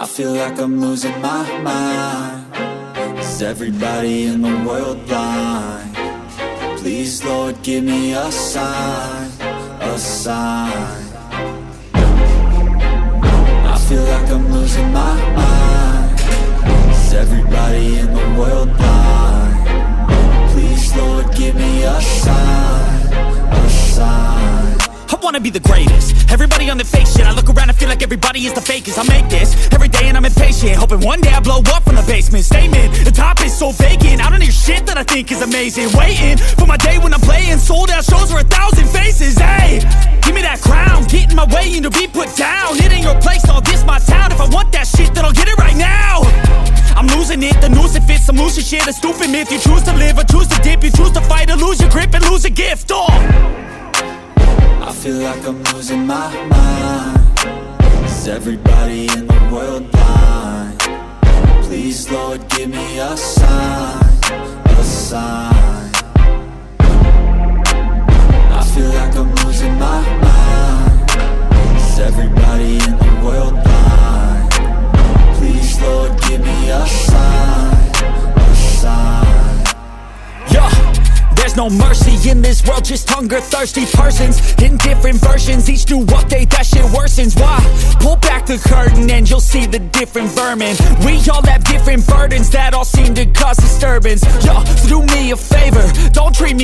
feel like I'm losing my mind. Is everybody in the world blind? Please, Lord, give me a sign, a sign. I feel like I'm losing my mind. Is everybody in the world blind? Please, Lord, give me a sign, a sign. I wanna be the greatest. Everybody on the fake shit. I look around and feel like everybody is the fakest. I make this every day and I'm impatient, hoping one day I blow up from the basement. Statement, the top is so vacant. I don't hear shit that I think is amazing. Waiting for my day when I'm playing sold out shows for 1,000 faces. Hey, give me that crown, get in my way and to be put down. It ain't your place, all this my town. If I want that shit, then I'll get it right now. I'm losing it, the noose it fits. I'm losing shit, a stupid myth. You choose to live or choose to dip. You choose to fight or lose your grip and lose a gift. I feel like I'm losing my mind. Is everybody in the world blind? Please, Lord, give me a sign, a sign. I feel like I'm losing my mind. Is everybody in the world blind? Please, Lord, give me a sign, a sign. Yeah. There's no mercy in this world, just hunger-thirsty persons in different versions. Each new update, that shit worsens. Why? Pull back the curtain and you'll see the different vermin. We all have different burdens that all seem to cause disturbance. Yo, so do me a favor, don't treat me